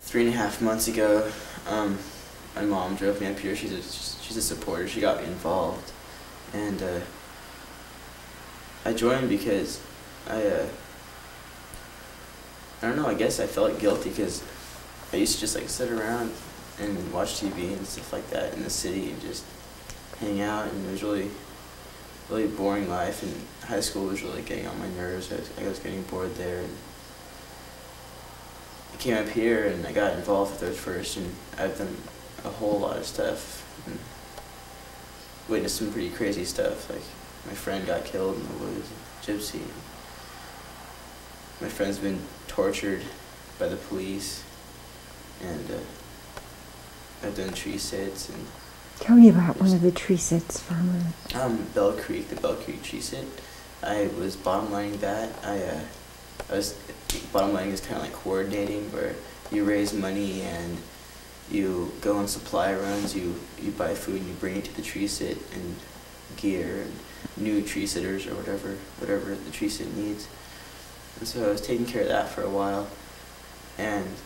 3.5 months ago, my mom drove me up here. She's a supporter. She got me involved, and I joined because I don't know. I guess I felt guilty because I used to just like sit around and watch TV and stuff like that in the city and just hang out, and it was really boring life. And high school was really getting on my nerves. I was getting bored there. And I came up here and I got involved with those first, and I've done a whole lot of stuff and witnessed some pretty crazy stuff. Like my friend got killed in the woods, Gypsy. My friend's been tortured by the police, and I've done tree sits. And tell me about one of the tree sits for a minute. the Bell Creek tree sit. I was bottom lining that. Bottom lining is kind of like coordinating, where you raise money and you go on supply runs, you buy food and you bring it to the tree sit, and gear and new tree sitters or whatever the tree sit needs. And so I was taking care of that for a while, and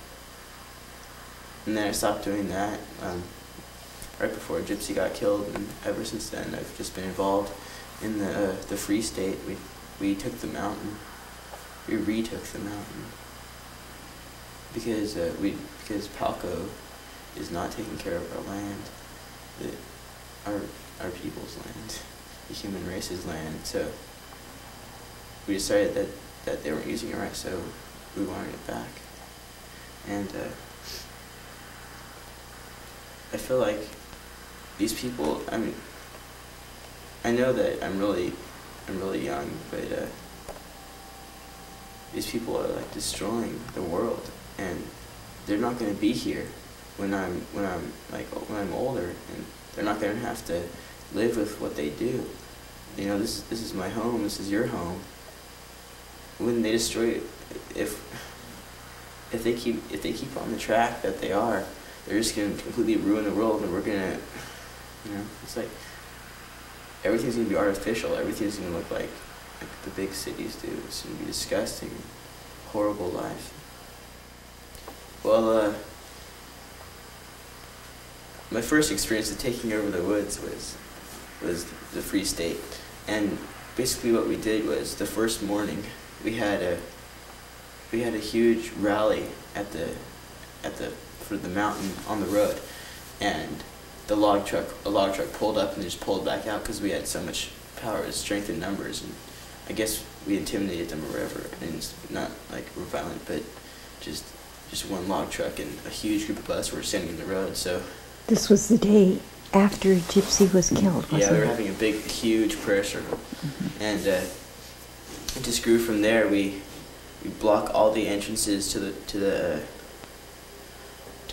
then I stopped doing that right before Gypsy got killed, and ever since then I've just been involved in the Free State. We took the mountain. We retook the mountain because Palco is not taking care of our land, our people's land, the human race's land. So we decided that they weren't using it right, so we wanted it back. And I feel like these people, I mean, I know that I'm really young, but these people are like destroying the world, and they're not going to be here when I'm older, and they're not going to have to live with what they do. You know, this is my home. This is your home. When they destroy it, if they keep on the track that they are, they're just going to completely ruin the world, and we're going to, you know, it's like everything's going to be artificial. Everything's going to look like the big cities do. It's going to be disgusting, horrible life. Well, my first experience of taking over the woods was the Free State, and basically what we did was the first morning we had a huge rally for the mountain on the road, and a log truck pulled up and just pulled back out because we had so much power and strength in numbers, and I guess we intimidated them or whatever. And it's not like we're violent, but just one log truck and a huge group of us were standing in the road. So this was the day after Gypsy was killed, wasn't it? Yeah, we were having a big, huge prayer circle. Mm-hmm. And it just grew from there. We block all the entrances to the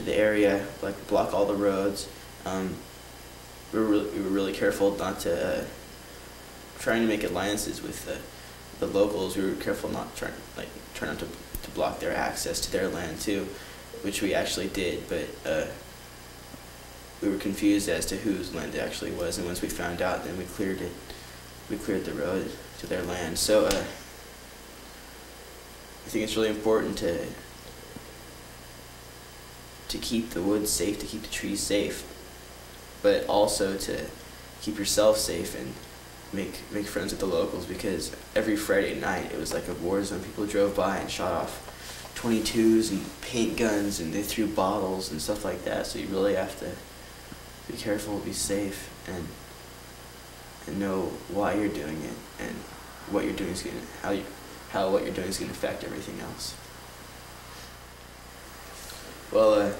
area, like block all the roads. We were really careful not to trying to make alliances with the locals. We were careful not trying not to block their access to their land too, which we actually did, but we were confused as to whose land it actually was, and once we found out, then we cleared it. We cleared the road to their land. So I think it's really important to keep the woods safe, to keep the trees safe, but also to keep yourself safe and make friends with the locals, because every Friday night it was like a war zone. People drove by and shot off .22s and paint guns, and they threw bottles and stuff like that. So you really have to be careful, be safe, and know why you're doing it, and what you're doing is how what you're doing is going to affect everything else. Well,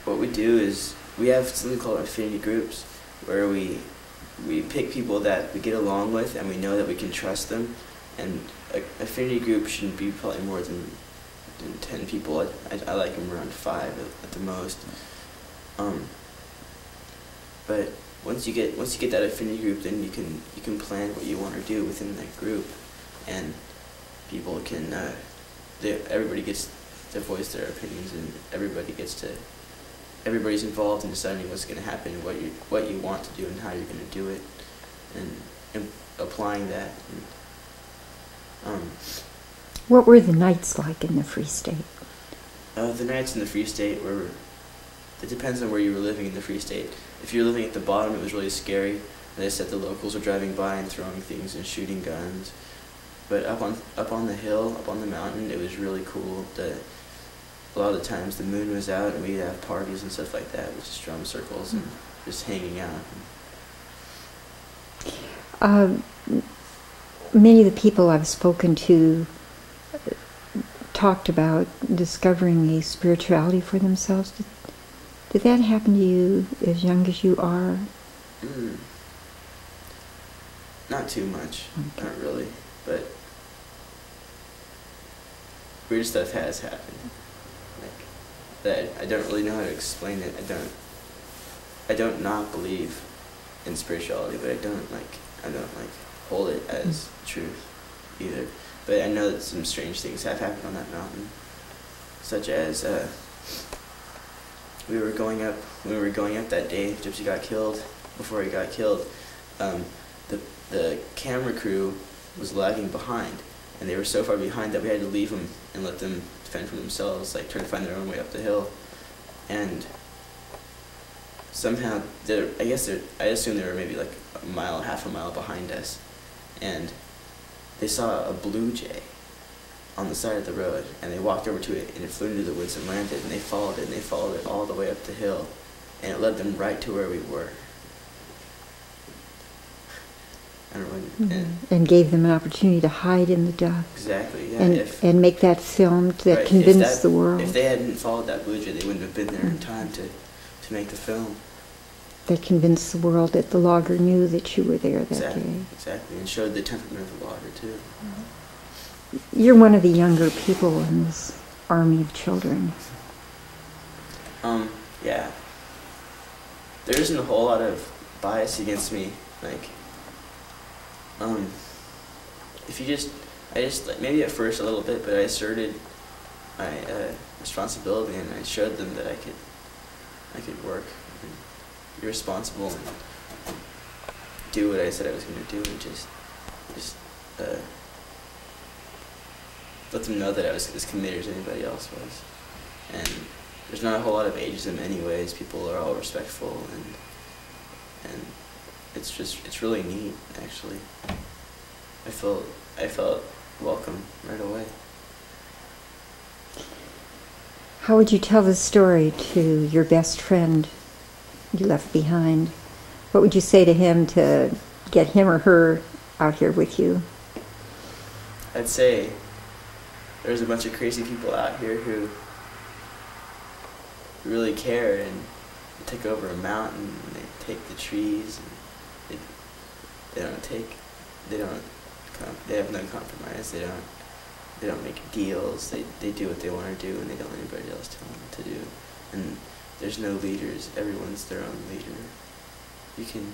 what we do is we have something called affinity groups, where we pick people that we get along with and we know that we can trust them. And an affinity group shouldn't be probably more than 10 people. I like them around 5 at the most. But once you get that affinity group, then you can plan what you want to do within that group, and people can everybody gets to voice their opinions, and everybody's involved in deciding what's going to happen, and what you want to do, and how you're going to do it, and applying that. What were the nights like in the Free State? The nights in the Free State were, it depends on where you were living in the Free State. If you were living at the bottom, it was really scary. As I said, the locals were driving by and throwing things and shooting guns. But up on the hill, up on the mountain, it was really cool. A lot of the times the moon was out and we'd have parties and stuff like that, with just drum circles and just hanging out. Many of the people I've spoken to talked about discovering a spirituality for themselves. Did that happen to you as young as you are? Not too much, Okay. not really, but weird stuff has happened. Like that, I don't really know how to explain it. I don't not believe in spirituality, but I don't hold it as truth either. But I know that some strange things have happened on that mountain, such as when we were going up that day, Gypsy got killed. Before he got killed, the camera crew was lagging behind, and they were so far behind that we had to leave them and let them fend for themselves, like trying to find their own way up the hill. And somehow, I assume they were maybe like half a mile behind us, and they saw a blue jay on the side of the road, and they walked over to it, and it flew into the woods and landed, and they followed it all the way up the hill, and it led them right to where we were. I don't know. And gave them an opportunity to hide in the dusk. Exactly, yeah. And make that film that right, convinced the world. If they hadn't followed that blue jay, they wouldn't have been there in time to make the film. That convinced the world that the logger knew that you were there that day. Exactly, and showed the temperament of the logger too. You're one of the younger people in this army of children. Yeah. There isn't a whole lot of bias against me, like, maybe at first a little bit, but I asserted my responsibility, and I showed them that I could work and be responsible and do what I said I was going to do, and just let them know that I was as committed as anybody else was. And there's not a whole lot of ageism anyways. People are all respectful, and it's really neat, actually. I felt welcome right away. How would you tell the story to your best friend you left behind? What would you say to him to get him or her out here with you? I'd say there's a bunch of crazy people out here who really care, and they take over a mountain, and they take the trees, and they have no compromise. They don't make deals. They do what they want to do, and they don't let anybody else tell them what to do. And there's no leaders. Everyone's their own leader. You can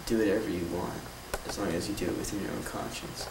do whatever you want as long as you do it within your own conscience.